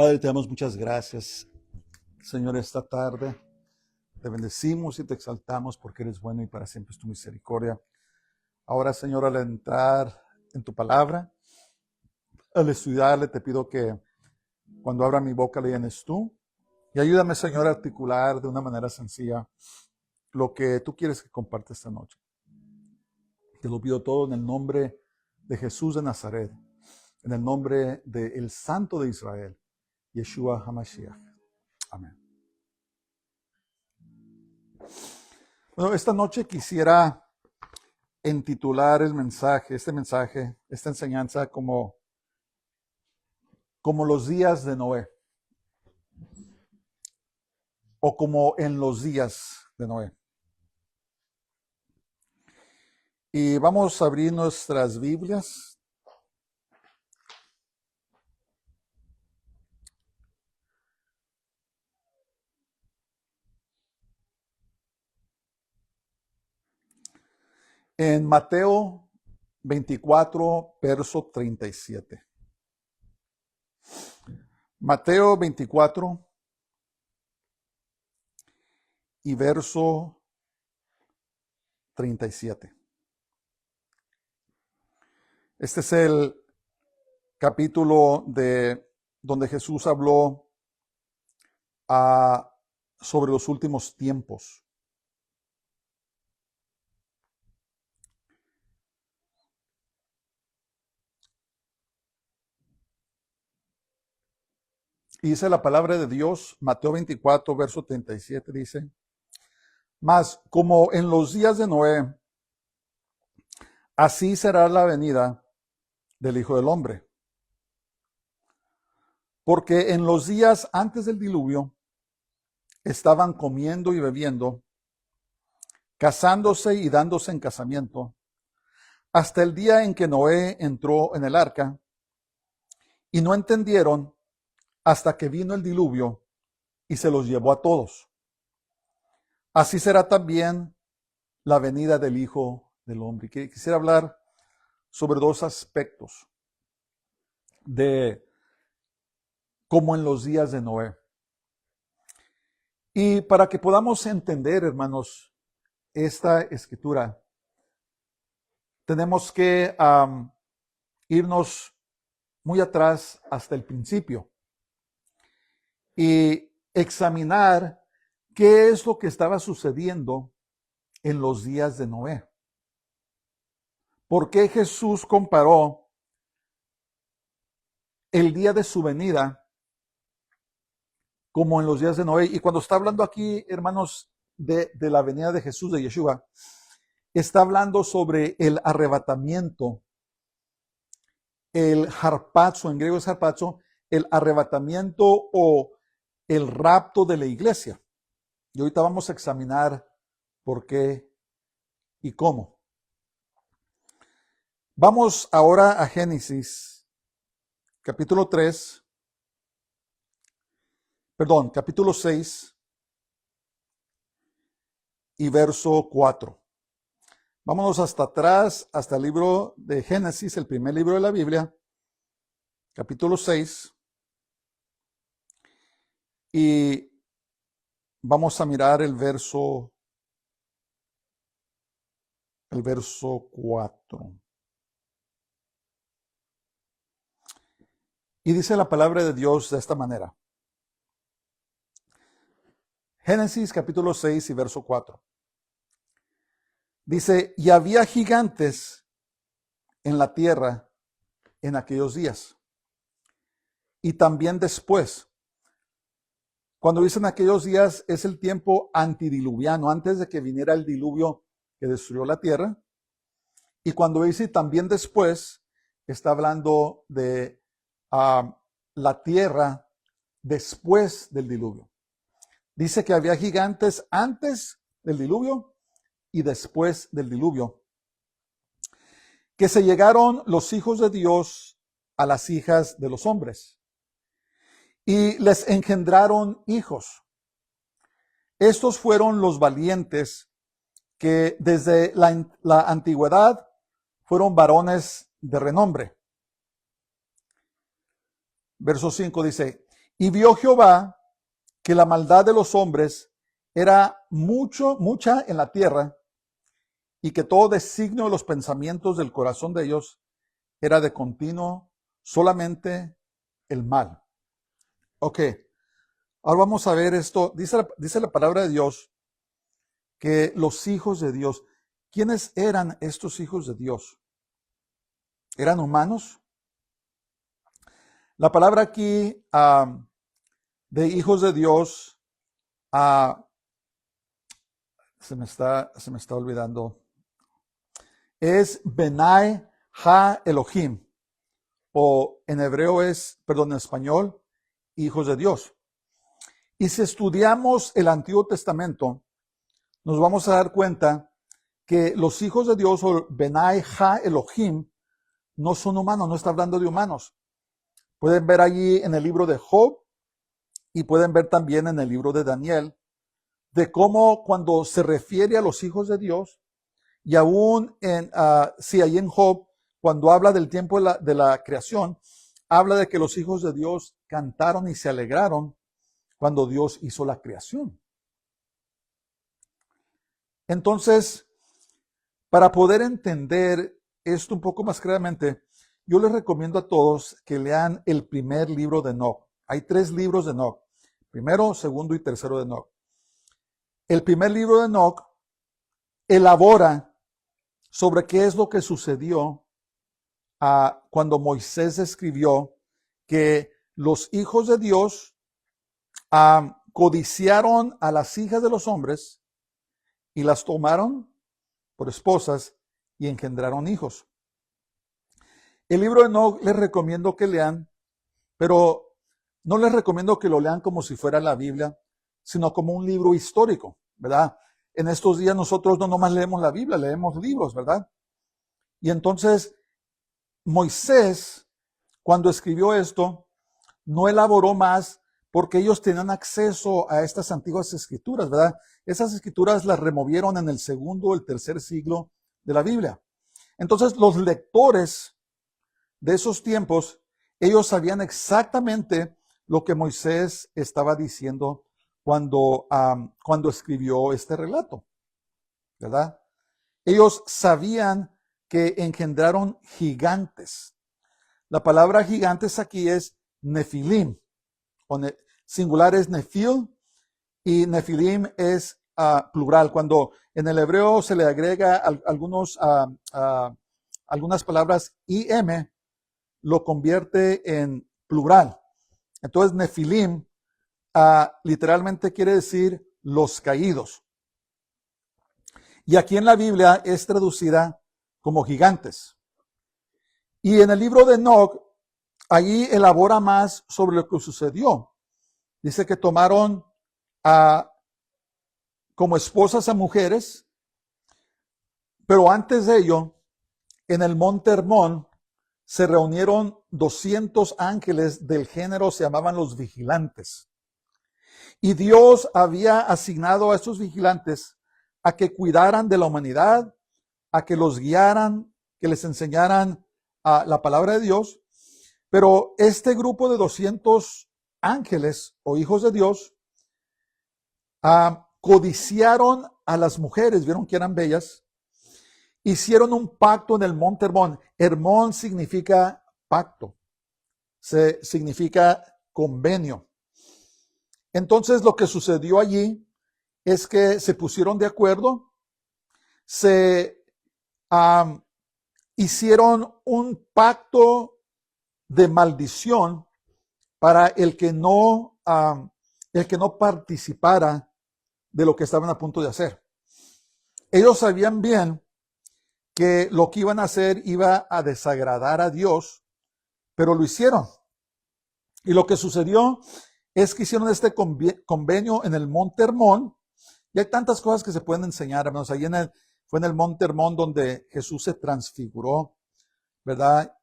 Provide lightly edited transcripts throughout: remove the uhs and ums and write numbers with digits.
Padre, te damos muchas gracias, Señor, esta tarde. Te bendecimos y te exaltamos porque eres bueno y para siempre es tu misericordia. Ahora, Señor, al entrar en tu palabra, al estudiarle, te pido que cuando abra mi boca le llenes tú. Y ayúdame, Señor, a articular de una manera sencilla lo que tú quieres que comparte esta noche. Te lo pido todo en el nombre de Jesús de Nazaret, en el nombre del Santo de Israel, Yeshua HaMashiach. Amén. Bueno, esta noche quisiera intitular el mensaje, esta enseñanza como los días de Noé, o como en los días de Noé. Y vamos a abrir nuestras Biblias. En Mateo 24, verso 37. Mateo 24 y verso 37. Este es el capítulo de donde Jesús habló sobre los últimos tiempos. Y dice la palabra de Dios, Mateo 24, verso 37, dice: Mas como en los días de Noé, así será la venida del Hijo del Hombre. Porque en los días antes del diluvio estaban comiendo y bebiendo, casándose y dándose en casamiento, hasta el día en que Noé entró en el arca, y no entendieron hasta que vino el diluvio y se los llevó a todos. Así será también la venida del Hijo del Hombre. Quisiera hablar sobre dos aspectos de como en los días de Noé. Y para que podamos entender, hermanos, esta escritura, tenemos que irnos muy atrás hasta el principio y examinar qué es lo que estaba sucediendo en los días de Noé. ¿Por qué Jesús comparó el día de su venida como en los días de Noé? Y cuando está hablando aquí, hermanos, de la venida de Jesús, de Yeshua, está hablando sobre el arrebatamiento, el harpazo, en griego es harpazo, el arrebatamiento o el rapto de la iglesia. Y ahorita vamos a examinar por qué y cómo. Vamos ahora a Génesis, capítulo 6 y verso 4. Vámonos hasta atrás, hasta el libro de Génesis, el primer libro de la Biblia, capítulo 6. Y vamos a mirar el verso 4. Y dice la palabra de Dios de esta manera. Génesis capítulo 6 y verso 4. Dice: y había gigantes en la tierra en aquellos días. Y también después. Cuando dicen aquellos días es el tiempo antidiluviano, antes de que viniera el diluvio que destruyó la tierra. Y cuando dice también después, está hablando de la tierra después del diluvio. Dice que había gigantes antes del diluvio y después del diluvio. Que se llegaron los hijos de Dios a las hijas de los hombres y les engendraron hijos. Estos fueron los valientes que desde la antigüedad fueron varones de renombre. Verso 5 dice: Y vio Jehová que la maldad de los hombres era mucha en la tierra, y que todo designio de los pensamientos del corazón de ellos era de continuo solamente el mal. Ok, ahora vamos a ver esto. Dice la palabra de Dios que los hijos de Dios, ¿quiénes eran estos hijos de Dios? ¿Eran humanos? La palabra aquí de hijos de Dios, se me está olvidando, es Benai Ha Elohim, o en hebreo en español, hijos de Dios. Y si estudiamos el Antiguo Testamento, nos vamos a dar cuenta que los hijos de Dios, o Benai Ha Elohim, no son humanos, no está hablando de humanos. Pueden ver allí en el libro de Job y pueden ver también en el libro de Daniel, de cómo cuando se refiere a los hijos de Dios, y aún ahí en Job, cuando habla del tiempo de la creación, habla de que los hijos de Dios cantaron y se alegraron cuando Dios hizo la creación. Entonces, para poder entender esto un poco más claramente, yo les recomiendo a todos que lean el primer libro de Enoc. Hay 3 libros de Enoc: primero, segundo y tercero de Enoc. El primer libro de Enoc elabora sobre qué es lo que sucedió cuando Moisés escribió que los hijos de Dios codiciaron a las hijas de los hombres y las tomaron por esposas y engendraron hijos. El libro de Enoc les recomiendo que lean, pero no les recomiendo que lo lean como si fuera la Biblia, sino como un libro histórico, ¿verdad? En estos días nosotros no nomás leemos la Biblia, leemos libros, ¿verdad? Y entonces Moisés, cuando escribió esto, no elaboró más porque ellos tenían acceso a estas antiguas escrituras, ¿verdad? Esas escrituras las removieron en el 2º o el 3er siglo de la Biblia. Entonces los lectores de esos tiempos, ellos sabían exactamente lo que Moisés estaba diciendo cuando escribió este relato, ¿verdad? Ellos sabían que engendraron gigantes. La palabra gigantes aquí es nefilim, singular es nefil y nefilim es plural. Cuando en el hebreo se le agrega algunas palabras im, lo convierte en plural. Entonces nefilim literalmente quiere decir los caídos. Y aquí en la Biblia es traducida como gigantes. Y en el libro de Enoc, allí elabora más sobre lo que sucedió. Dice que tomaron como esposas a mujeres, pero antes de ello, en el monte Hermón, se reunieron 200 ángeles del género, se llamaban los vigilantes. Y Dios había asignado a estos vigilantes a que cuidaran de la humanidad, a que los guiaran, que les enseñaran la palabra de Dios. Pero este grupo de 200 ángeles o hijos de Dios codiciaron a las mujeres, vieron que eran bellas, hicieron un pacto en el monte Hermón. Hermón significa pacto, significa convenio. Entonces lo que sucedió allí es que se pusieron de acuerdo, se hicieron un pacto de maldición para el que no participara de lo que estaban a punto de hacer. Ellos sabían bien que lo que iban a hacer iba a desagradar a Dios, pero lo hicieron. Y lo que sucedió es que hicieron este convenio en el monte Hermón, y hay tantas cosas que se pueden enseñar, hermanos. Ahí fue en el monte Hermón donde Jesús se transfiguró, ¿verdad?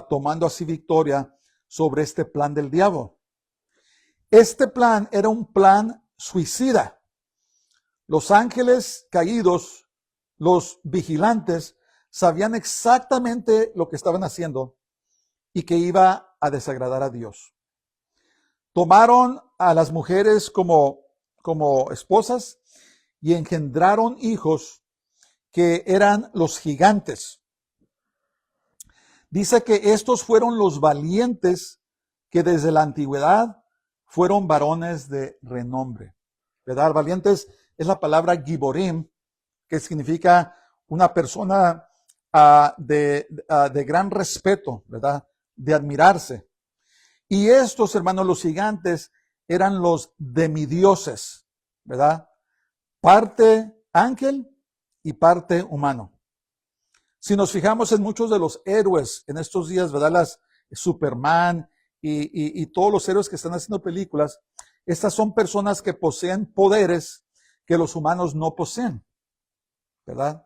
Tomando así victoria sobre este plan del diablo. Este plan era un plan suicida. Los ángeles caídos, los vigilantes, sabían exactamente lo que estaban haciendo y que iba a desagradar a Dios. tomaron a las mujeres como esposas y engendraron hijos que eran los gigantes. Dice que estos fueron los valientes que desde la antigüedad fueron varones de renombre. ¿Verdad? Valientes es la palabra giborim, que significa una persona de gran respeto, ¿verdad? De admirarse. Y estos, hermanos, los gigantes, eran los demidioses, ¿verdad? Parte ángel y parte humano. Si nos fijamos en muchos de los héroes en estos días, ¿verdad? Las Superman y todos los héroes que están haciendo películas, estas son personas que poseen poderes que los humanos no poseen, ¿verdad?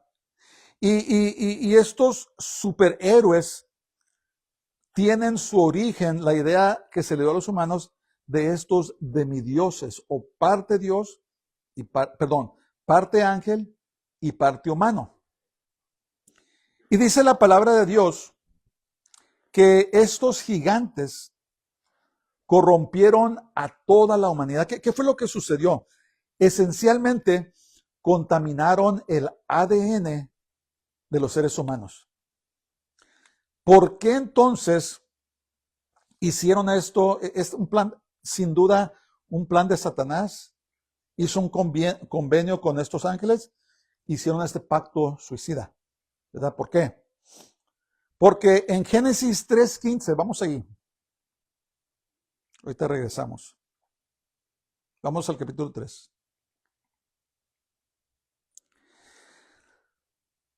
Y estos superhéroes tienen su origen, la idea que se le dio a los humanos de estos demidioses, o parte Dios, parte ángel y parte humano. Y dice la palabra de Dios que estos gigantes corrompieron a toda la humanidad. ¿Qué fue lo que sucedió? Esencialmente, contaminaron el ADN de los seres humanos. ¿Por qué entonces hicieron esto? Es un plan, sin duda, un plan de Satanás. Hizo un convenio con estos ángeles, hicieron este pacto suicida. ¿Verdad? ¿Por qué? Porque en Génesis 3:15, vamos ahí. Ahorita regresamos. Vamos al capítulo 3.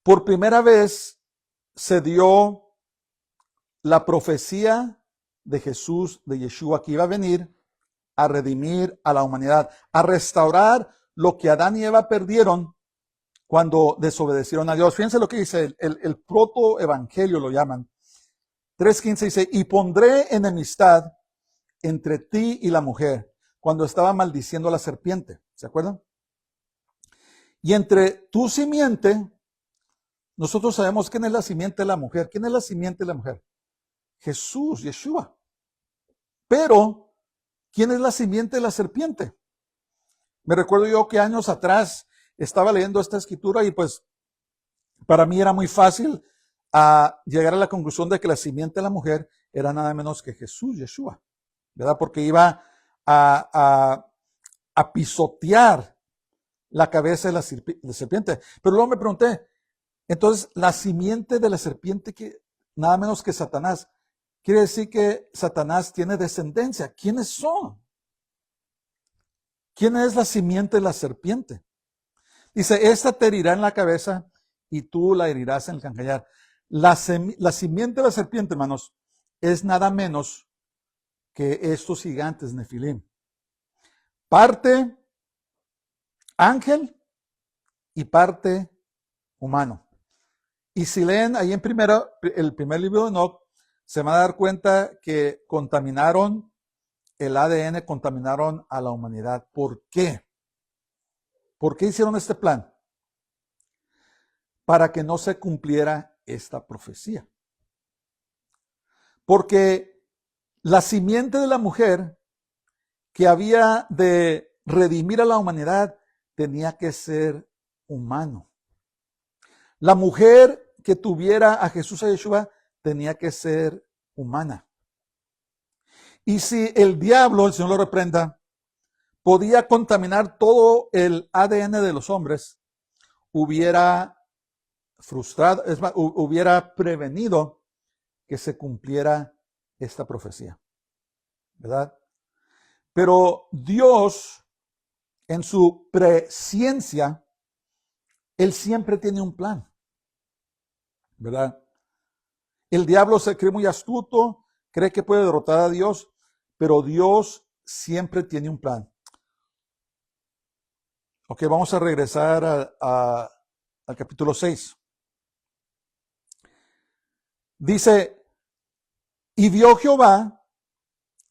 Por primera vez se dio la profecía de Jesús, de Yeshua, que iba a venir a redimir a la humanidad, a restaurar lo que Adán y Eva perdieron cuando desobedecieron a Dios. Fíjense lo que dice el protoevangelio, lo llaman. 3:15 dice, y pondré enemistad entre ti y la mujer, cuando estaba maldiciendo a la serpiente. ¿Se acuerdan? Y entre tu simiente, nosotros sabemos quién es la simiente de la mujer. ¿Quién es la simiente de la mujer? Jesús, Yeshua. Pero, ¿quién es la simiente de la serpiente? Me recuerdo yo que años atrás estaba leyendo esta escritura y pues para mí era muy fácil llegar a la conclusión de que la simiente de la mujer era nada menos que Jesús, Yeshua, ¿verdad? Porque iba a pisotear la cabeza de la serpiente. Pero luego me pregunté, entonces la simiente de la serpiente, que nada menos que Satanás, quiere decir que Satanás tiene descendencia. ¿Quiénes son? ¿Quién es la simiente de la serpiente? Dice, esta te herirá en la cabeza y tú la herirás en el calcañar. La simiente de la serpiente, hermanos, es nada menos que estos gigantes Nefilim. Parte ángel y parte humano. Y si leen ahí en el primer libro de Enoch, se van a dar cuenta que contaminaron el ADN, contaminaron a la humanidad. ¿Por qué? ¿Por qué hicieron este plan? Para que no se cumpliera esta profecía. Porque la simiente de la mujer que había de redimir a la humanidad tenía que ser humano. La mujer que tuviera a Jesús, a Yeshua, tenía que ser humana. Y si el diablo, el Señor lo reprenda, podía contaminar todo el ADN de los hombres, hubiera frustrado, es más, hubiera prevenido que se cumpliera esta profecía, ¿verdad? Pero Dios, en su presciencia, Él siempre tiene un plan, ¿verdad? El diablo se cree muy astuto, cree que puede derrotar a Dios, pero Dios siempre tiene un plan. Ok, vamos a regresar al capítulo 6. Dice, y vio Jehová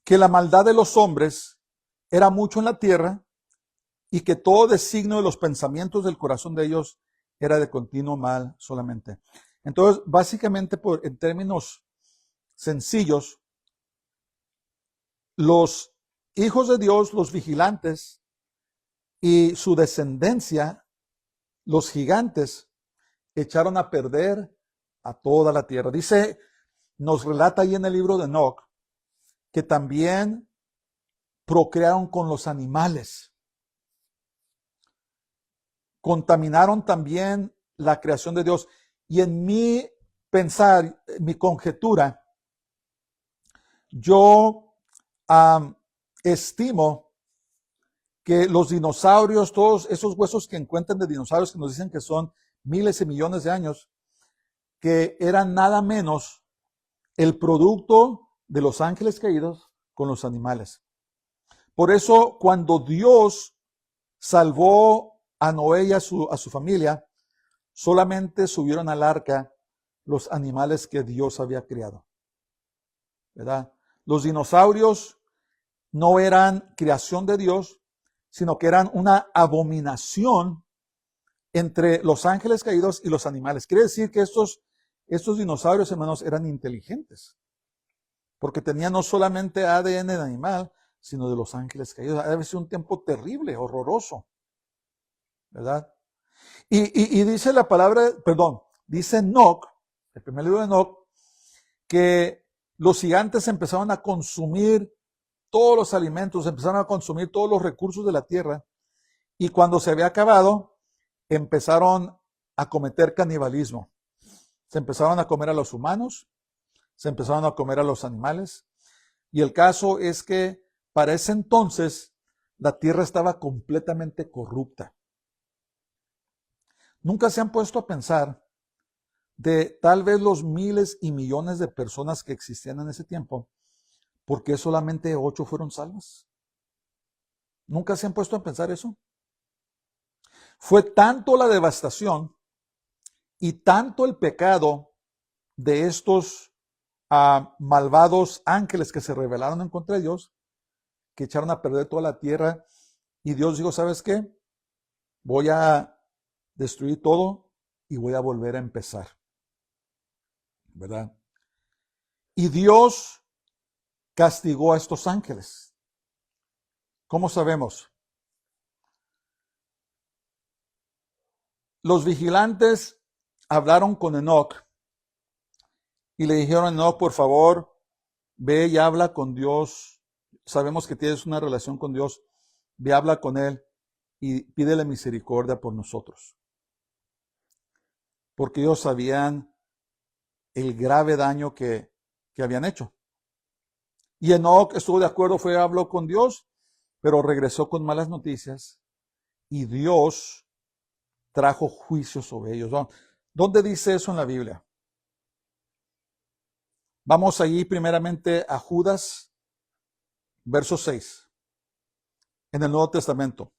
que la maldad de los hombres era mucho en la tierra y que todo designio de los pensamientos del corazón de ellos era de continuo mal solamente. Entonces, básicamente, en términos sencillos, los hijos de Dios, los vigilantes, y su descendencia, los gigantes, echaron a perder a toda la tierra. Dice, nos relata ahí en el libro de Enoc, que también procrearon con los animales. Contaminaron también la creación de Dios. Y en mi pensar, mi conjetura, yo estimo que los dinosaurios, todos esos huesos que encuentran de dinosaurios que nos dicen que son miles y millones de años, que eran nada menos el producto de los ángeles caídos con los animales. Por eso, cuando Dios salvó a Noé y a su familia, solamente subieron al arca los animales que Dios había creado, ¿verdad? Los dinosaurios no eran creación de Dios, sino que eran una abominación entre los ángeles caídos y los animales. Quiere decir que estos dinosaurios, hermanos, eran inteligentes, porque tenían no solamente ADN de animal, sino de los ángeles caídos. Debe ser un tiempo terrible, horroroso, ¿verdad? Y dice la palabra, dice Enoc, el primer libro de Enoc, que los gigantes empezaron a consumir todos los alimentos, empezaron a consumir todos los recursos de la tierra, y cuando se había acabado, empezaron a cometer canibalismo. Se empezaron a comer a los humanos, se empezaron a comer a los animales, y el caso es que para ese entonces la tierra estaba completamente corrupta. Nunca se han puesto a pensar de tal vez los miles y millones de personas que existían en ese tiempo, ¿por qué solamente 8 fueron salvas? ¿Nunca se han puesto a pensar eso? Fue tanto la devastación y tanto el pecado de estos malvados ángeles que se rebelaron en contra de Dios, que echaron a perder toda la tierra, y Dios dijo, ¿sabes qué? Voy a destruir todo y voy a volver a empezar, ¿verdad? Y Dios castigó a estos ángeles. ¿Cómo sabemos? Los vigilantes hablaron con Enoc y le dijeron a Enoc, por favor, ve y habla con Dios. Sabemos que tienes una relación con Dios. Ve, habla con Él y pídele misericordia por nosotros. Porque ellos sabían el grave daño que habían hecho. Y Enoc estuvo de acuerdo, habló con Dios, pero regresó con malas noticias y Dios trajo juicio sobre ellos. ¿Dónde dice eso en la Biblia? Vamos allí primeramente a Judas, verso 6, en el Nuevo Testamento.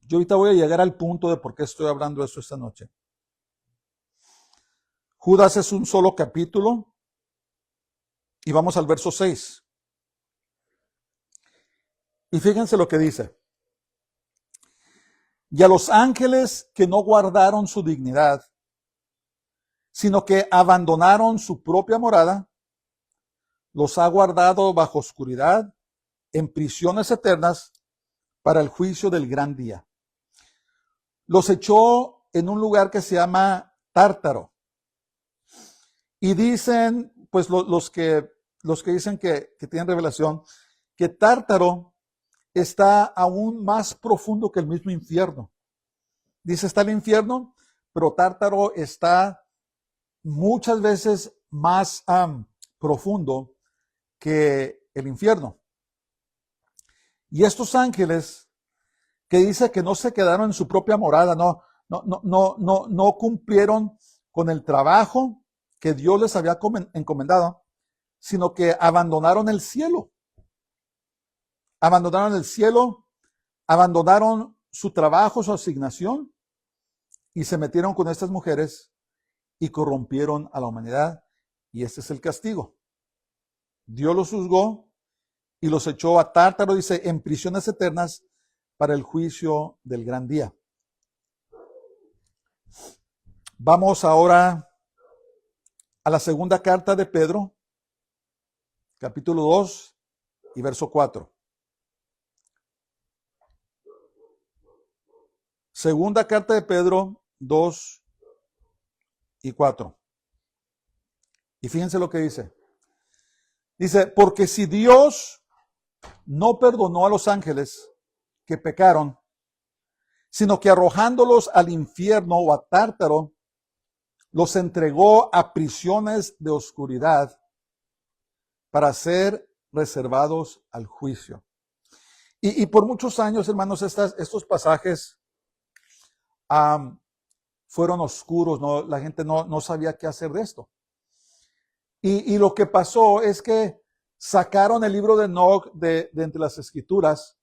Yo ahorita voy a llegar al punto de por qué estoy hablando de eso esta noche. Judas es un solo capítulo y vamos al verso 6. Y fíjense lo que dice. Y a los ángeles que no guardaron su dignidad, sino que abandonaron su propia morada, los ha guardado bajo oscuridad, en prisiones eternas, para el juicio del gran día. Los echó en un lugar que se llama Tártaro. Y dicen, pues los que dicen que tienen revelación, que Tártaro está aún más profundo que el mismo infierno. Dice, está el infierno, pero Tártaro está muchas veces más profundo que el infierno. Y estos ángeles que dice que no se quedaron en su propia morada, no cumplieron con el trabajo que Dios les había encomendado, sino que abandonaron el cielo. Abandonaron el cielo, abandonaron su trabajo, su asignación, y se metieron con estas mujeres y corrompieron a la humanidad. Y este es el castigo. Dios los juzgó y los echó a Tártaro, dice, en prisiones eternas para el juicio del gran día. Vamos ahora a la segunda carta de Pedro, capítulo 2 y verso 4. Segunda carta de Pedro 2 y 4. Y fíjense lo que dice. Dice, porque si Dios no perdonó a los ángeles que pecaron, sino que arrojándolos al infierno o a Tártaro, los entregó a prisiones de oscuridad para ser reservados al juicio. Y por muchos años, hermanos, estos pasajes fueron oscuros, ¿no? La gente no sabía qué hacer de esto. Y lo que pasó es que sacaron el libro de Enoc de entre las escrituras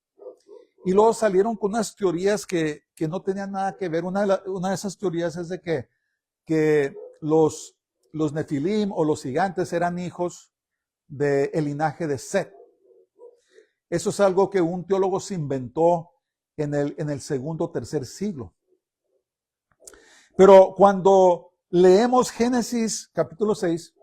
y luego salieron con unas teorías que no tenían nada que ver. Una de esas teorías es de que los Nefilim o los gigantes eran hijos del linaje de Set. Eso es algo que un teólogo se inventó en el segundo o tercer siglo. Pero cuando leemos Génesis capítulo 6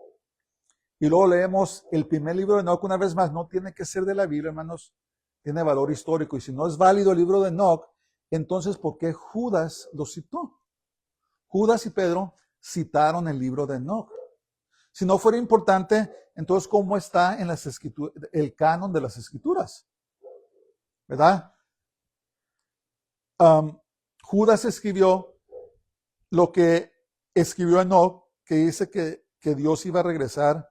y luego leemos el primer libro de Enoc, una vez más, no tiene que ser de la Biblia, hermanos, tiene valor histórico. Y si no es válido el libro de Enoc, entonces ¿por qué Judas lo citó? Judas y Pedro citaron el libro de Enoc. Si no fuera importante, entonces ¿cómo está en las escrituras, el canon de las escrituras? ¿Verdad? Judas escribió lo que escribió Enoc, que dice que Dios iba a regresar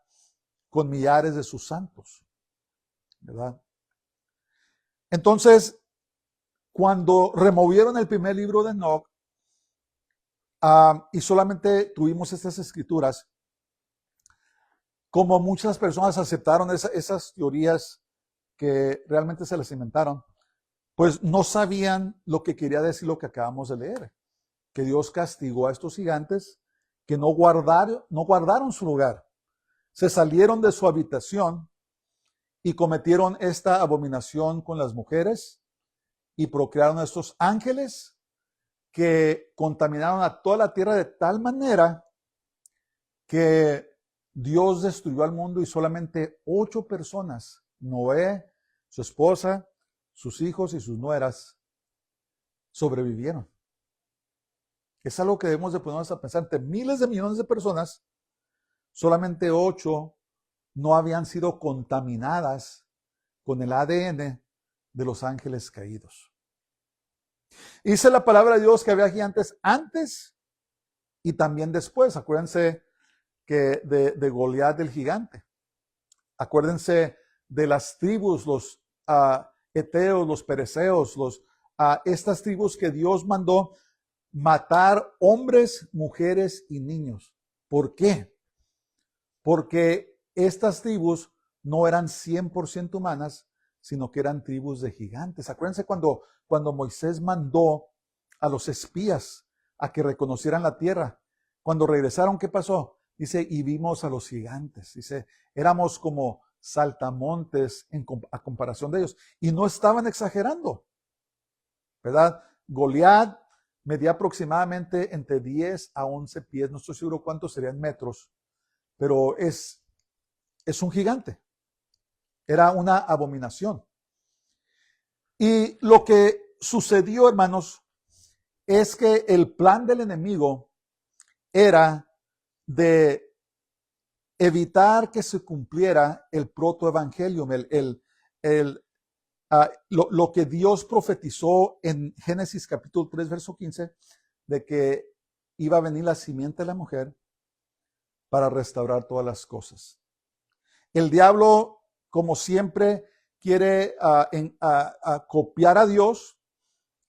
con millares de sus santos, ¿verdad? Entonces, cuando removieron el primer libro de Enoc y solamente tuvimos estas escrituras, como muchas personas aceptaron esas teorías que realmente se las inventaron, pues no sabían lo que quería decir lo que acabamos de leer, que Dios castigó a estos gigantes que no guardaron su lugar, se salieron de su habitación y cometieron esta abominación con las mujeres y procrearon a estos ángeles que contaminaron a toda la tierra de tal manera que Dios destruyó al mundo y solamente 8 personas, Noé, su esposa, sus hijos y sus nueras, sobrevivieron. Es algo que debemos de ponernos a pensar. Entre miles de millones de personas, solamente 8 no habían sido contaminadas con el ADN de los ángeles caídos. Dice la palabra de Dios que había gigantes antes y también después. Acuérdense que de Goliat el gigante. Acuérdense de las tribus, los eteos, los pereceos, estas tribus que Dios mandó matar hombres, mujeres y niños. ¿Por qué? Porque estas tribus no eran 100% humanas, sino que eran tribus de gigantes. Acuérdense cuando Moisés mandó a los espías a que reconocieran la tierra. Cuando regresaron, ¿qué pasó? Dice, y vimos a los gigantes. Dice, éramos como saltamontes a comparación de ellos. Y no estaban exagerando, ¿verdad? Goliat medía aproximadamente entre 10 a 11 pies. No estoy seguro cuántos serían metros, pero es un gigante. Era una abominación. Y lo que sucedió, hermanos, es que el plan del enemigo era de evitar que se cumpliera el protoevangelium, lo que Dios profetizó en Génesis capítulo 3, verso 15, de que iba a venir la simiente de la mujer para restaurar todas las cosas. El diablo, como siempre, quiere copiar a Dios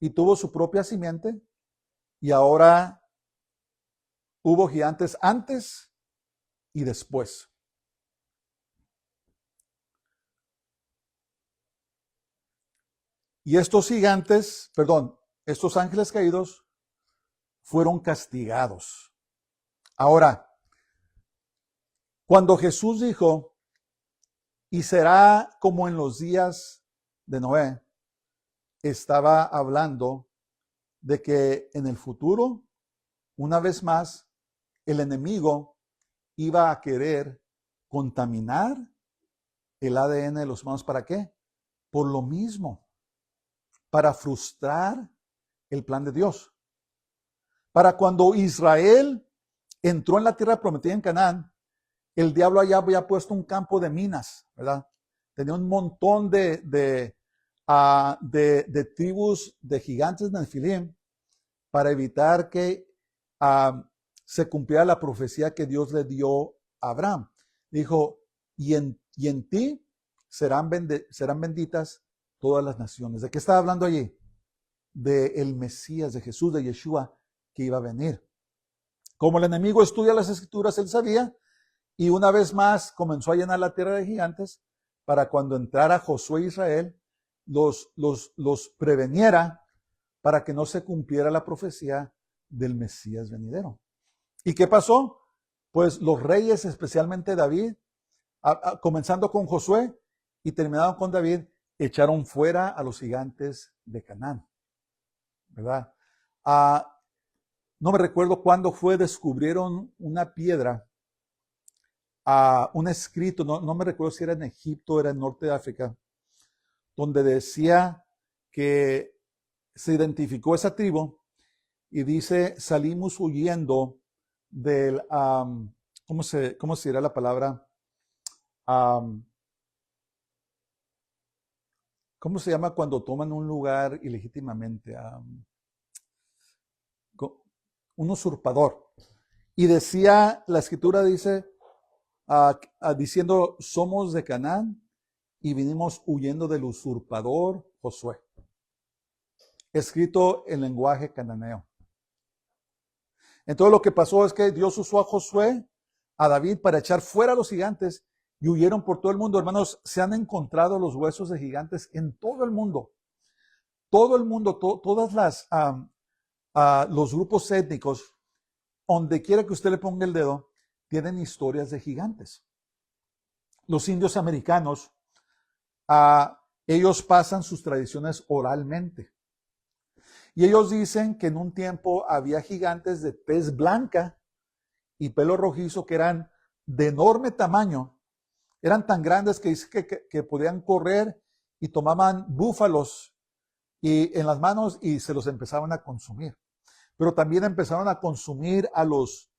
y tuvo su propia simiente y ahora hubo gigantes antes y después. Y estos ángeles caídos fueron castigados. Ahora, cuando Jesús dijo, y será como en los días de Noé, estaba hablando de que en el futuro, una vez más, el enemigo iba a querer contaminar el ADN de los humanos. ¿Para qué? Por lo mismo, para frustrar el plan de Dios. Para cuando Israel entró en la tierra prometida en Canaán, el diablo allá había puesto un campo de minas, ¿verdad? Tenía un montón de tribus de gigantes de Nefilim para evitar que se cumpliera la profecía que Dios le dio a Abraham. Dijo, y en ti serán benditas todas las naciones. ¿De qué estaba hablando allí? Del Mesías, de Jesús, de Yeshua, que iba a venir. Como el enemigo estudia las escrituras, él sabía, y una vez más comenzó a llenar la tierra de gigantes para cuando entrara Josué e Israel, los preveniera para que no se cumpliera la profecía del Mesías venidero. ¿Y qué pasó? Pues los reyes, especialmente David, comenzando con Josué y terminaron con David, echaron fuera a los gigantes de Canaán, ¿verdad? No me recuerdo cuándo fue, descubrieron una piedra, un escrito, no me recuerdo si era en Egipto o era en Norte de África, donde decía que se identificó esa tribu y dice, salimos huyendo del, ¿cómo se dirá la palabra? ¿Cómo se llama cuando toman un lugar ilegítimamente? Un usurpador. Y decía, la escritura dice, diciendo, somos de Canaán y vinimos huyendo del usurpador Josué. Escrito en lenguaje cananeo. Entonces lo que pasó es que Dios usó a Josué, a David, para echar fuera a los gigantes y huyeron por todo el mundo. Hermanos, se han encontrado los huesos de gigantes en todo el mundo. Todo el mundo, todas los grupos étnicos, donde quiera que usted le ponga el dedo, tienen historias de gigantes. Los indios americanos, ellos pasan sus tradiciones oralmente. Y ellos dicen que en un tiempo había gigantes de tez blanca y pelo rojizo que eran de enorme tamaño. Eran tan grandes que podían correr y tomaban búfalos en las manos y se los empezaban a consumir. Pero también empezaron a consumir a los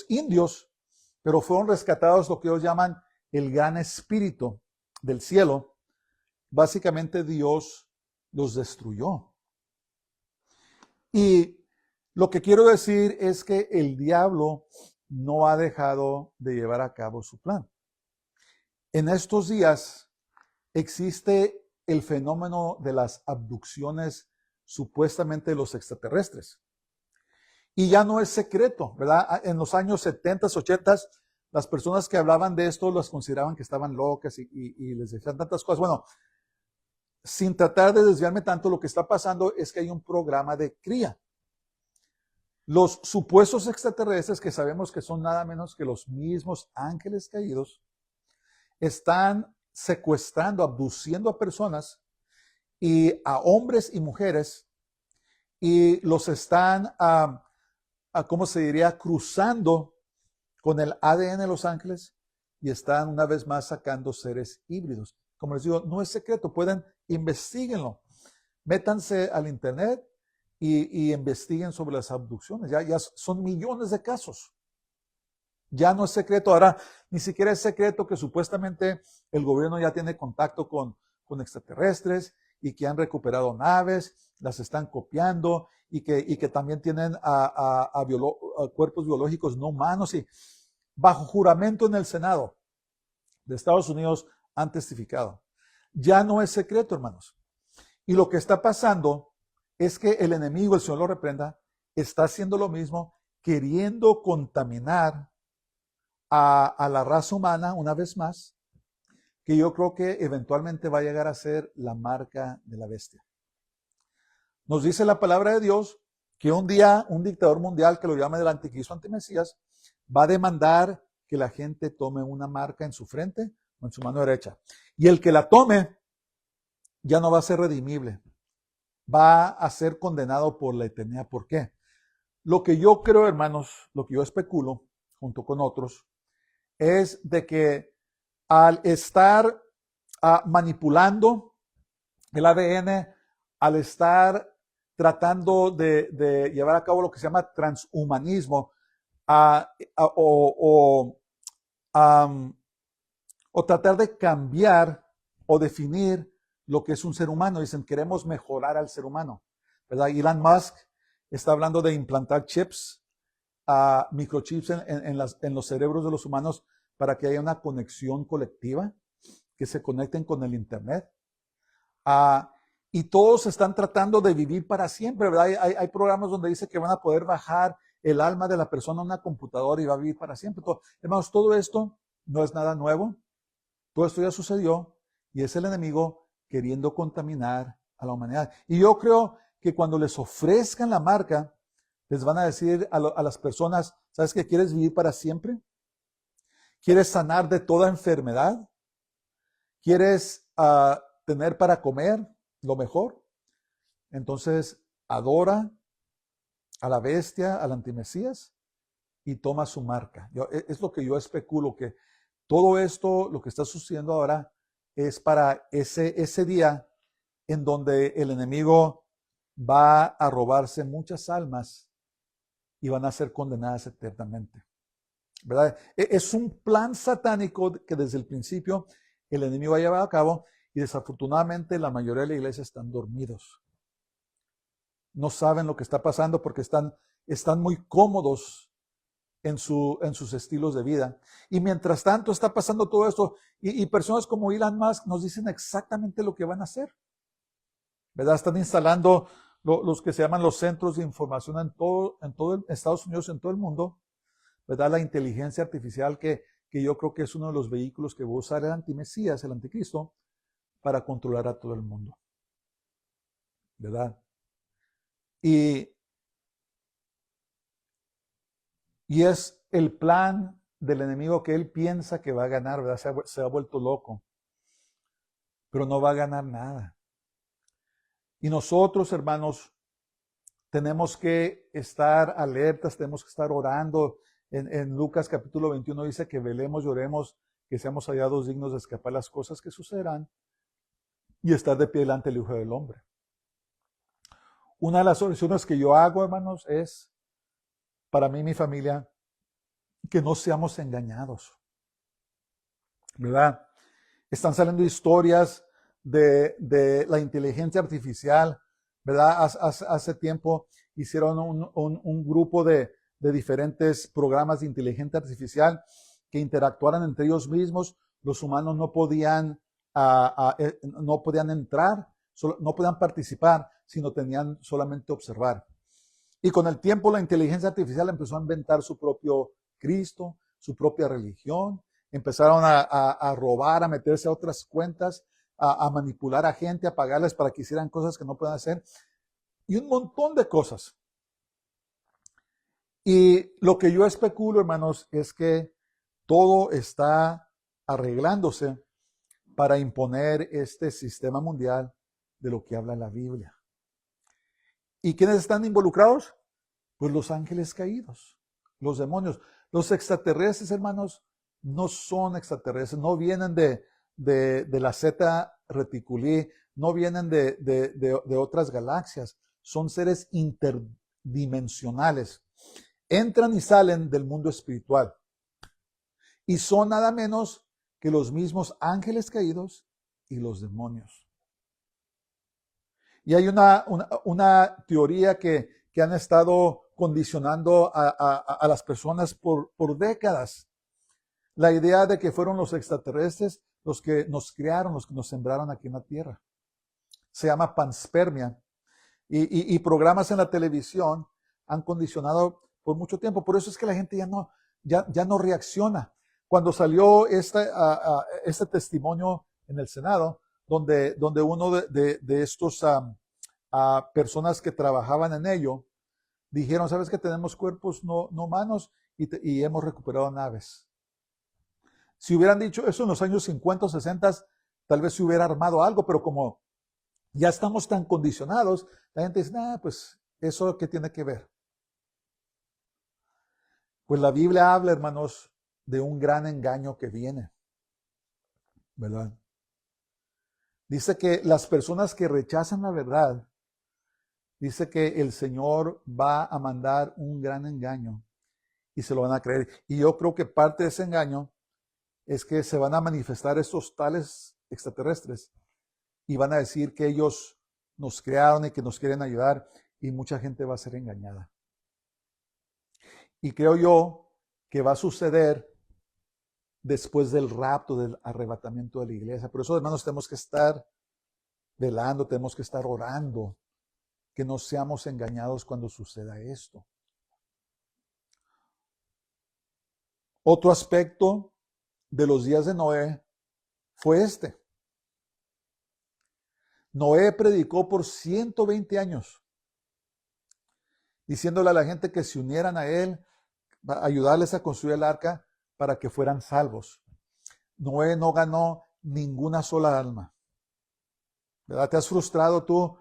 indios, pero fueron rescatados lo que ellos llaman el gran espíritu del cielo. Básicamente Dios los destruyó. Y lo que quiero decir es que el diablo no ha dejado de llevar a cabo su plan. En estos días existe el fenómeno de las abducciones supuestamente de los extraterrestres. Y ya no es secreto, ¿verdad? En los años 70, 80, las personas que hablaban de esto las consideraban que estaban locas y les decían tantas cosas. Bueno, sin tratar de desviarme tanto, lo que está pasando es que hay un programa de cría. Los supuestos extraterrestres, que sabemos que son nada menos que los mismos ángeles caídos, están secuestrando, abduciendo a personas y a hombres y mujeres y los están, ¿cómo se diría?, cruzando con el ADN de los ángeles y están una vez más sacando seres híbridos. Como les digo, no es secreto, investíguenlo. Métanse al internet y investiguen sobre las abducciones. Ya son millones de casos. Ya no es secreto. Ahora, ni siquiera es secreto que supuestamente el gobierno ya tiene contacto con extraterrestres y que han recuperado naves, las están copiando y que también tienen cuerpos biológicos no humanos y bajo juramento en el Senado de Estados Unidos han testificado. Ya no es secreto, hermanos. Y lo que está pasando es que el enemigo, el Señor lo reprenda, está haciendo lo mismo, queriendo contaminar a la raza humana una vez más, que yo creo que eventualmente va a llegar a ser la marca de la bestia. Nos dice la palabra de Dios que un día un dictador mundial, que lo llama el anticristo antimesías, va a demandar que la gente tome una marca en su frente o en su mano derecha. Y el que la tome ya no va a ser redimible. Va a ser condenado por la eternidad. ¿Por qué? Lo que yo creo, hermanos, lo que yo especulo, junto con otros, es de que al estar manipulando el ADN, al estar tratando de llevar a cabo lo que se llama transhumanismo, o tratar de cambiar o definir lo que es un ser humano. Dicen, queremos mejorar al ser humano, ¿verdad? Elon Musk está hablando de implantar chips, microchips en los cerebros de los humanos para que haya una conexión colectiva, que se conecten con el internet. Y todos están tratando de vivir para siempre, ¿verdad? Hay programas donde dice que van a poder bajar el alma de la persona a una computadora y va a vivir para siempre. Hermanos, todo esto no es nada nuevo. Todo esto ya sucedió y es el enemigo queriendo contaminar a la humanidad. Y yo creo que cuando les ofrezcan la marca, les van a decir a las personas, ¿sabes qué? ¿Quieres vivir para siempre? ¿Quieres sanar de toda enfermedad? ¿Quieres tener para comer lo mejor? Entonces adora a la bestia, al antimesías, y toma su marca. Es lo que yo especulo, que todo esto, lo que está sucediendo ahora, es para ese día en donde el enemigo va a robarse muchas almas y van a ser condenadas eternamente, ¿verdad? Es un plan satánico que desde el principio el enemigo ha llevado a cabo, y desafortunadamente la mayoría de la iglesia están dormidos. No saben lo que está pasando porque están muy cómodos en sus estilos de vida. Y mientras tanto está pasando todo esto, y personas como Elon Musk nos dicen exactamente lo que van a hacer, ¿verdad? Están instalando los que se llaman los centros de información en todo Estados Unidos, en todo el mundo, ¿verdad? La inteligencia artificial que yo creo que es uno de los vehículos que va a usar el antimesías, el anticristo, para controlar a todo el mundo, ¿verdad? Y es el plan del enemigo que él piensa que va a ganar, ¿verdad? Se ha vuelto loco, pero no va a ganar nada. Y nosotros, hermanos, tenemos que estar alertas, tenemos que estar orando. En Lucas capítulo 21 dice que velemos y oremos, que seamos hallados dignos de escapar las cosas que sucederán y estar de pie delante del Hijo del Hombre. Una de las oraciones que yo hago, hermanos, es para mí y mi familia, que no seamos engañados, ¿verdad? Están saliendo historias de la inteligencia artificial, ¿verdad? Hace tiempo hicieron un grupo de diferentes programas de inteligencia artificial que interactuaran entre ellos mismos. Los humanos no podían entrar, no podían participar, sino tenían solamente observar. Y con el tiempo la inteligencia artificial empezó a inventar su propio Cristo, su propia religión. Empezaron a robar, a meterse a otras cuentas, a manipular a gente, a pagarles para que hicieran cosas que no pueden hacer. Y un montón de cosas. Y lo que yo especulo, hermanos, es que todo está arreglándose para imponer este sistema mundial de lo que habla la Biblia. ¿Y quiénes están involucrados? Pues los ángeles caídos, los demonios. Los extraterrestres, hermanos, no son extraterrestres, no vienen de la Zeta Reticuli, no vienen de otras galaxias, son seres interdimensionales. Entran y salen del mundo espiritual y son nada menos que los mismos ángeles caídos y los demonios. Y hay una teoría que han estado condicionando a las personas por décadas. La idea de que fueron los extraterrestres los que nos crearon, los que nos sembraron aquí en la Tierra. Se llama panspermia. Y programas en la televisión han condicionado por mucho tiempo. Por eso es que la gente ya no reacciona. Cuando salió este testimonio en el Senado, donde uno de estos personas que trabajaban en ello dijeron, ¿sabes que tenemos cuerpos no humanos y hemos recuperado naves? Si hubieran dicho eso en los años 50 o 60, tal vez se hubiera armado algo, pero como ya estamos tan condicionados, la gente dice, pues eso ¿qué tiene que ver? Pues la Biblia habla, hermanos, de un gran engaño que viene, ¿verdad? Dice que las personas que rechazan la verdad, dice que el Señor va a mandar un gran engaño y se lo van a creer. Y yo creo que parte de ese engaño es que se van a manifestar estos tales extraterrestres y van a decir que ellos nos crearon y que nos quieren ayudar, y mucha gente va a ser engañada. Y creo yo que va a suceder después del rapto, del arrebatamiento de la iglesia. Por eso, hermanos, tenemos que estar velando, tenemos que estar orando, que no seamos engañados cuando suceda esto. Otro aspecto de los días de Noé fue este. Noé predicó por 120 años, diciéndole a la gente que se unieran a él, a ayudarles a construir el arca para que fueran salvos. Noé no ganó ninguna sola alma. ¿Verdad? ¿Te has frustrado tú,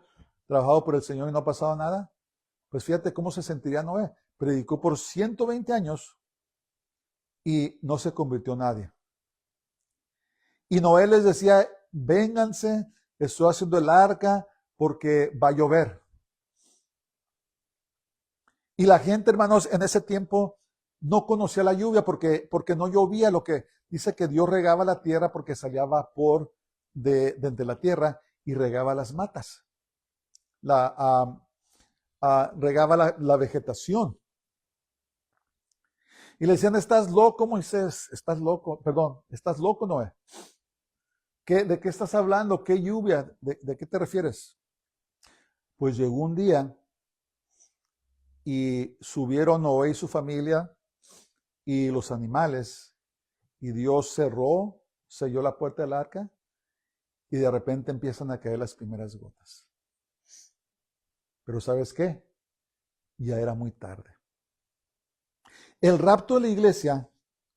trabajado por el Señor y no ha pasado nada? Pues fíjate cómo se sentiría Noé. Predicó por 120 años y no se convirtió nadie. Y Noé les decía, vénganse, estoy haciendo el arca porque va a llover. Y la gente, hermanos, en ese tiempo no conocía la lluvia porque no llovía. Lo que dice que Dios regaba la tierra porque salía vapor de la tierra y regaba las matas. Regaba la vegetación. Y le decían, estás loco, Moisés, estás loco, Noé. ¿De qué estás hablando? ¿Qué lluvia? ¿De qué te refieres? Pues llegó un día y subieron Noé y su familia y los animales, y Dios selló la puerta del arca, y de repente empiezan a caer las primeras gotas. Pero ¿sabes qué? Ya era muy tarde. El rapto de la iglesia,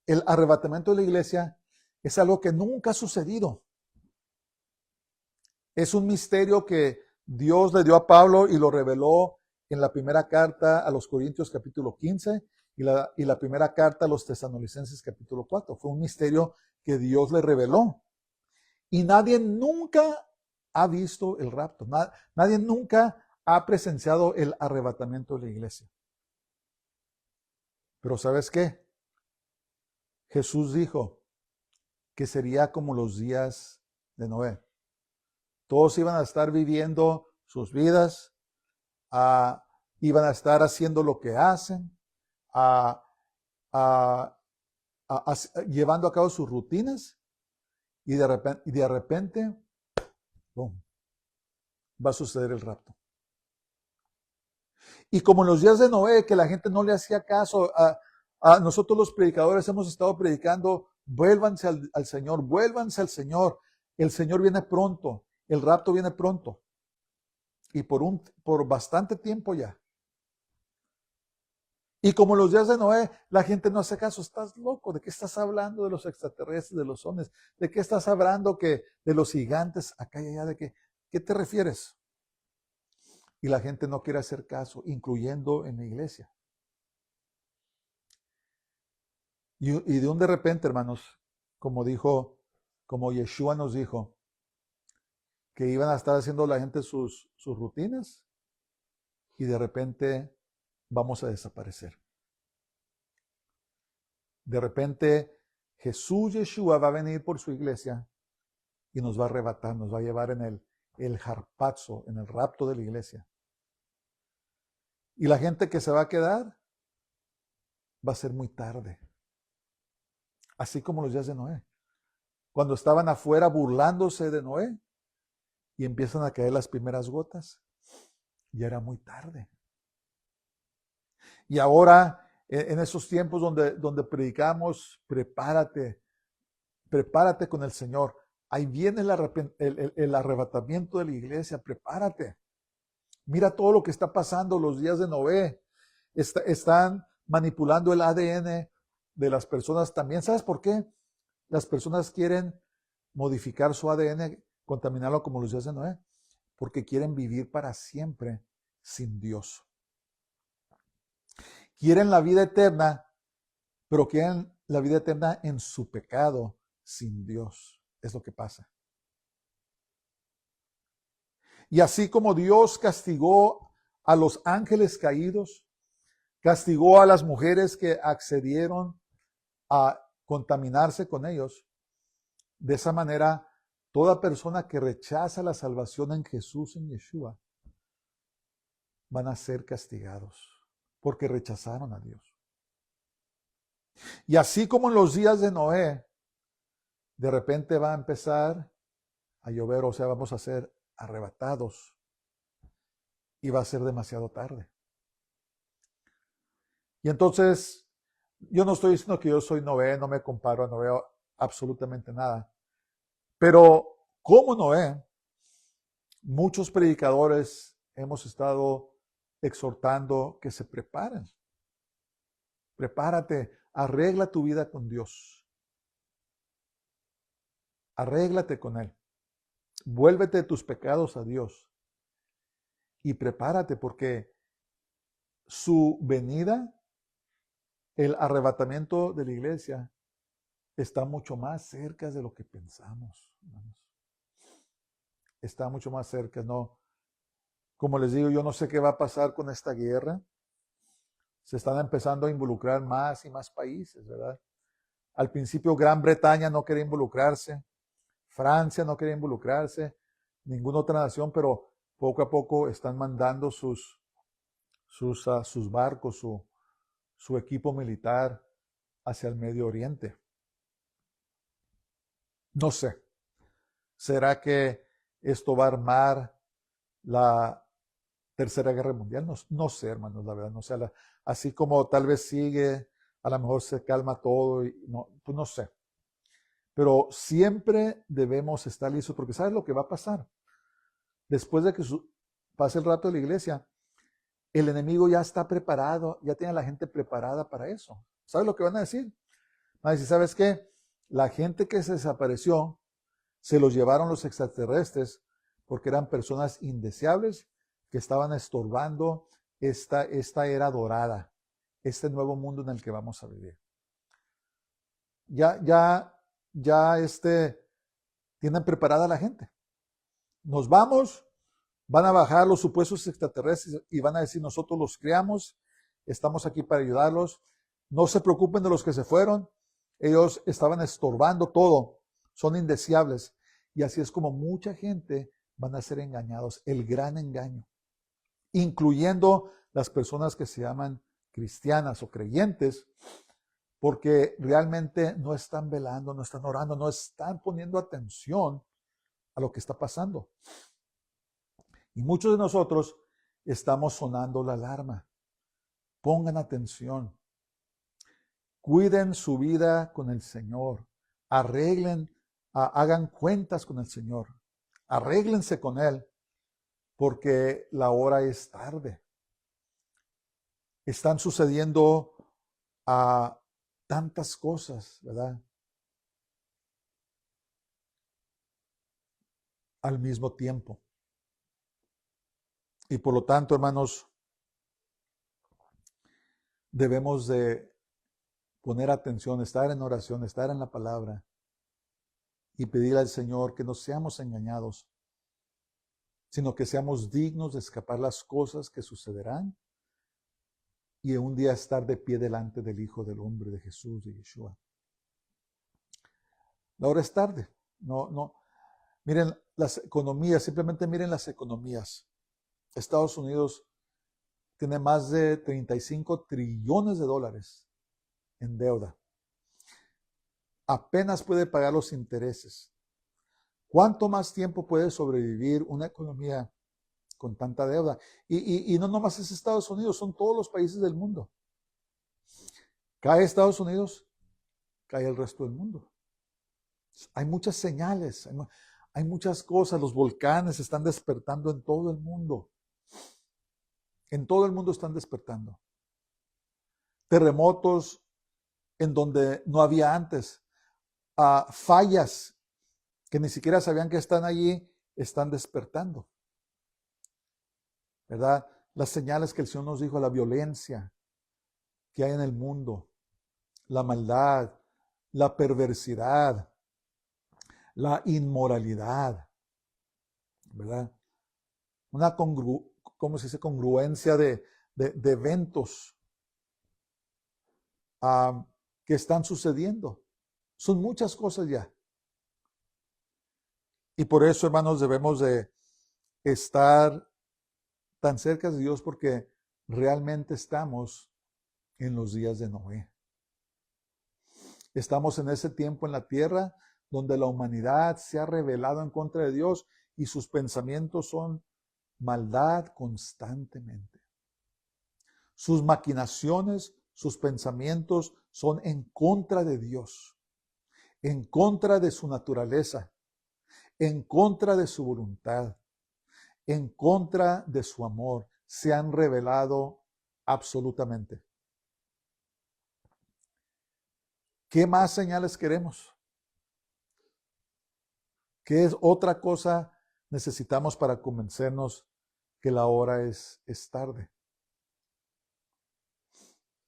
el arrebatamiento de la iglesia, es algo que nunca ha sucedido. Es un misterio que Dios le dio a Pablo y lo reveló en la primera carta a los Corintios capítulo 15 y la primera carta a los Tesalonicenses capítulo 4. Fue un misterio que Dios le reveló. Y nadie nunca ha visto el rapto. Nadie nunca ha presenciado el arrebatamiento de la iglesia. Pero ¿sabes qué? Jesús dijo que sería como los días de Noé. Todos iban a estar viviendo sus vidas, iban a estar haciendo lo que hacen, llevando a cabo sus rutinas, y de repente, ¡pum!, va a suceder el rapto. Y como en los días de Noé, que la gente no le hacía caso, a nosotros los predicadores hemos estado predicando, vuélvanse al Señor, vuélvanse al Señor. El Señor viene pronto, el rapto viene pronto. Y por bastante tiempo ya. Y como en los días de Noé, la gente no hace caso. Estás loco, ¿de qué estás hablando? De los extraterrestres, de los ovnis, ¿de qué estás hablando? De los gigantes acá y allá, ¿qué te refieres? Y la gente no quiere hacer caso, incluyendo en la iglesia. Y de un de repente, hermanos, como Yeshua nos dijo, que iban a estar haciendo la gente sus rutinas, y de repente vamos a desaparecer. De repente Jesús Yeshua va a venir por su iglesia y nos va a arrebatar, nos va a llevar en el harpazo, en el rapto de la iglesia. Y la gente que se va a quedar va a ser muy tarde. Así como los días de Noé. Cuando estaban afuera burlándose de Noé y empiezan a caer las primeras gotas, ya era muy tarde. Y ahora, en esos tiempos donde predicamos, prepárate con el Señor. Ahí viene el arrebatamiento de la iglesia, prepárate. Mira todo lo que está pasando los días de Noé. Están manipulando el ADN de las personas también. ¿Sabes por qué? Las personas quieren modificar su ADN, contaminarlo como los días de Noé, porque quieren vivir para siempre sin Dios. Quieren la vida eterna, pero quieren la vida eterna en su pecado, sin Dios. Es lo que pasa. Y así como Dios castigó a los ángeles caídos, castigó a las mujeres que accedieron a contaminarse con ellos, de esa manera, toda persona que rechaza la salvación en Jesús, en Yeshua, van a ser castigados porque rechazaron a Dios. Y así como en los días de Noé, de repente va a empezar a llover, o sea, vamos a ser arrebatados y va a ser demasiado tarde. Y entonces, yo no estoy diciendo que yo soy Noé, no me comparo a Noé absolutamente nada. Pero como Noé, muchos predicadores hemos estado exhortando que se preparen. Prepárate, arregla tu vida con Dios. Arréglate con Él. Vuélvete de tus pecados a Dios. Y prepárate porque su venida, el arrebatamiento de la iglesia, está mucho más cerca de lo que pensamos, hermanos. Está mucho más cerca, ¿no? Como les digo, yo no sé qué va a pasar con esta guerra. Se están empezando a involucrar más y más países, ¿verdad? Al principio Gran Bretaña no quería involucrarse, Francia no quería involucrarse, ninguna otra nación, pero poco a poco están mandando sus barcos, su equipo militar hacia el Medio Oriente. No sé, ¿será que esto va a armar la Tercera Guerra Mundial? No sé, hermanos, la verdad, no sé. Así como tal vez sigue, a lo mejor se calma todo, pues no sé. Pero siempre debemos estar listos, porque ¿sabes lo que va a pasar? Después de que pase el rato de la iglesia, el enemigo ya está preparado, ya tiene a la gente preparada para eso. ¿Sabes lo que van a decir? Van a decir, ¿sabes qué? La gente que se desapareció, se los llevaron los extraterrestres porque eran personas indeseables que estaban estorbando esta era dorada, este nuevo mundo en el que vamos a vivir. Ya tienen preparada a la gente. Nos vamos, van a bajar los supuestos extraterrestres y van a decir, nosotros los creamos, estamos aquí para ayudarlos. No se preocupen de los que se fueron, ellos estaban estorbando todo, son indeseables. Y así es como mucha gente van a ser engañados, el gran engaño, incluyendo las personas que se llaman cristianas o creyentes, porque realmente no están velando, no están orando, no están poniendo atención a lo que está pasando. Y muchos de nosotros estamos sonando la alarma. Pongan atención. Cuiden su vida con el Señor. Arreglen, hagan cuentas con el Señor. Arréglense con Él, porque la hora es tarde. Están sucediendo tantas cosas, ¿verdad? Al mismo tiempo. Y por lo tanto, hermanos, debemos de poner atención, estar en oración, estar en la palabra y pedir al Señor que no seamos engañados, sino que seamos dignos de escapar las cosas que sucederán y un día estar de pie delante del Hijo del Hombre, de Jesús, de Yeshua. La hora es tarde. No. Miren las economías, simplemente miren las economías. Estados Unidos tiene más de 35 trillones de dólares en deuda. Apenas puede pagar los intereses. ¿Cuánto más tiempo puede sobrevivir una economía con tanta deuda? Y no nomás es Estados Unidos, son todos los países del mundo. Cae Estados Unidos, cae el resto del mundo. Hay muchas señales, hay muchas cosas. Los volcanes están despertando en todo el mundo. En todo el mundo están despertando. Terremotos en donde no había antes. Fallas que ni siquiera sabían que están allí, están despertando. ¿Verdad? Las señales que el Señor nos dijo, la violencia que hay en el mundo, la maldad, la perversidad, la inmoralidad, ¿verdad? ¿cómo se dice? Congruencia de eventos que están sucediendo. Son muchas cosas ya. Y por eso, hermanos, debemos de estar tan cerca de Dios porque realmente estamos en los días de Noé. Estamos en ese tiempo en la tierra donde la humanidad se ha rebelado en contra de Dios y sus pensamientos son maldad constantemente. Sus maquinaciones, sus pensamientos son en contra de Dios, en contra de su naturaleza, en contra de su voluntad, en contra de su amor. Se han rebelado absolutamente. ¿Qué más señales queremos? ¿Qué es otra cosa necesitamos para convencernos que la hora es tarde?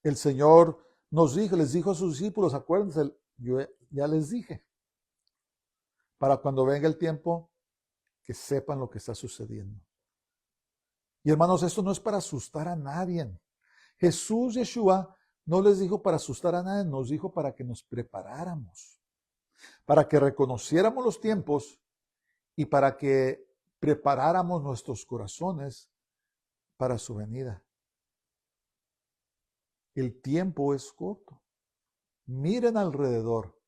El Señor les dijo a sus discípulos, acuérdense, yo ya les dije, para cuando venga el tiempo, que sepan lo que está sucediendo. Y hermanos, esto no es para asustar a nadie. Jesús, Yeshua, no les dijo para asustar a nadie, nos dijo para que nos preparáramos, para que reconociéramos los tiempos y para que preparáramos nuestros corazones para su venida. El tiempo es corto. Miren alrededor.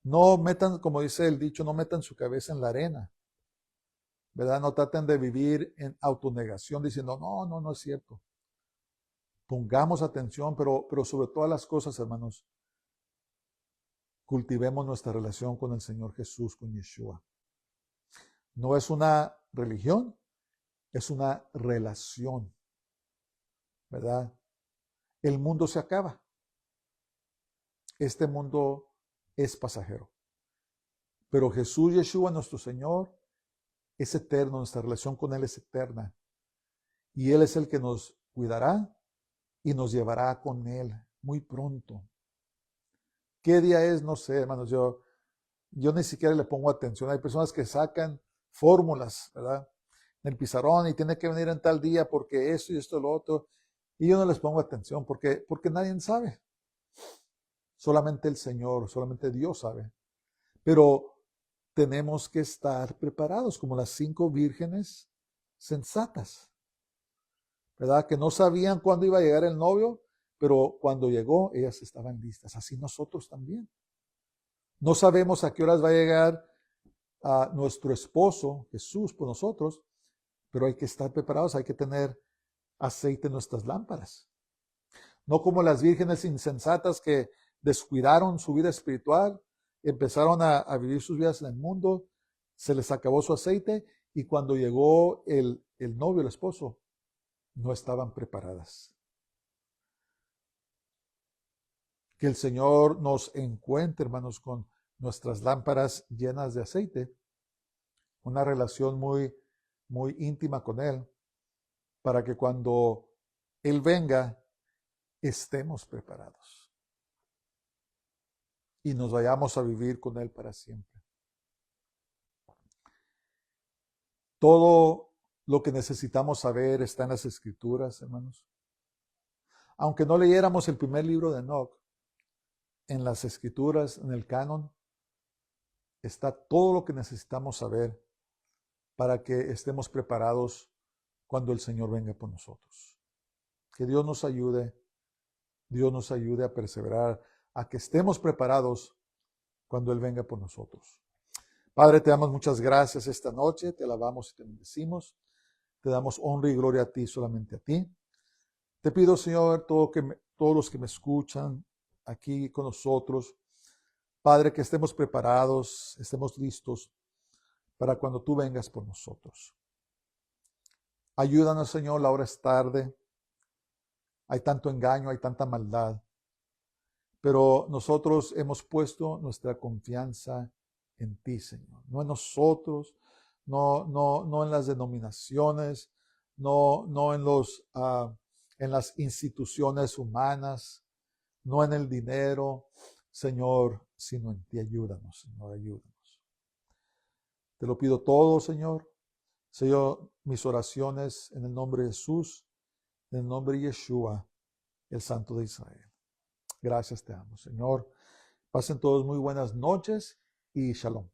No metan, como dice el dicho, no metan su cabeza en la arena. ¿Verdad? No traten de vivir en autonegación diciendo, no es cierto. Pongamos atención, pero sobre todas las cosas, hermanos, cultivemos nuestra relación con el Señor Jesús, con Yeshua. No es una religión, es una relación, ¿verdad? El mundo se acaba. Este mundo es pasajero. Pero Jesús, Yeshua, nuestro Señor, es eterno, nuestra relación con Él es eterna. Y Él es el que nos cuidará y nos llevará con Él muy pronto. ¿Qué día es? No sé, hermanos, yo ni siquiera le pongo atención. Hay personas que sacan fórmulas, ¿verdad? En el pizarrón y tiene que venir en tal día porque esto y esto y lo otro. Y yo no les pongo atención porque nadie sabe. Solamente el Señor, solamente Dios sabe. Pero tenemos que estar preparados como las 5 vírgenes sensatas, ¿verdad? Que no sabían cuándo iba a llegar el novio, pero cuando llegó, ellas estaban listas. Así nosotros también. No sabemos a qué horas va a llegar a nuestro esposo, Jesús, por nosotros, pero hay que estar preparados, hay que tener aceite en nuestras lámparas. No como las vírgenes insensatas que descuidaron su vida espiritual, empezaron a vivir sus vidas en el mundo, se les acabó su aceite y cuando llegó el novio, el esposo, no estaban preparadas. Que el Señor nos encuentre, hermanos, con nuestras lámparas llenas de aceite, una relación muy, muy íntima con Él, para que cuando Él venga, estemos preparados y nos vayamos a vivir con Él para siempre. Todo lo que necesitamos saber está en las Escrituras, hermanos. Aunque no leyéramos el primer libro de Enoch, en las Escrituras, en el canon, está todo lo que necesitamos saber para que estemos preparados cuando el Señor venga por nosotros. Que Dios nos ayude a perseverar, a que estemos preparados cuando Él venga por nosotros. Padre, te damos muchas gracias esta noche, te alabamos y te bendecimos, te damos honra y gloria a ti, solamente a ti. Te pido, Señor, todos los que me escuchan aquí con nosotros, Padre, que estemos preparados, estemos listos para cuando tú vengas por nosotros. Ayúdanos, Señor, la hora es tarde, hay tanto engaño, hay tanta maldad, pero nosotros hemos puesto nuestra confianza en ti, Señor, no en nosotros, no en las denominaciones, no en las instituciones humanas, no en el dinero, Señor, sino en ti. Ayúdanos, Señor, ayúdanos. Te lo pido todo, Señor, Señor, mis oraciones en el nombre de Jesús, en el nombre de Yeshua, el Santo de Israel. Gracias te amo, Señor. Pasen todos muy buenas noches y shalom.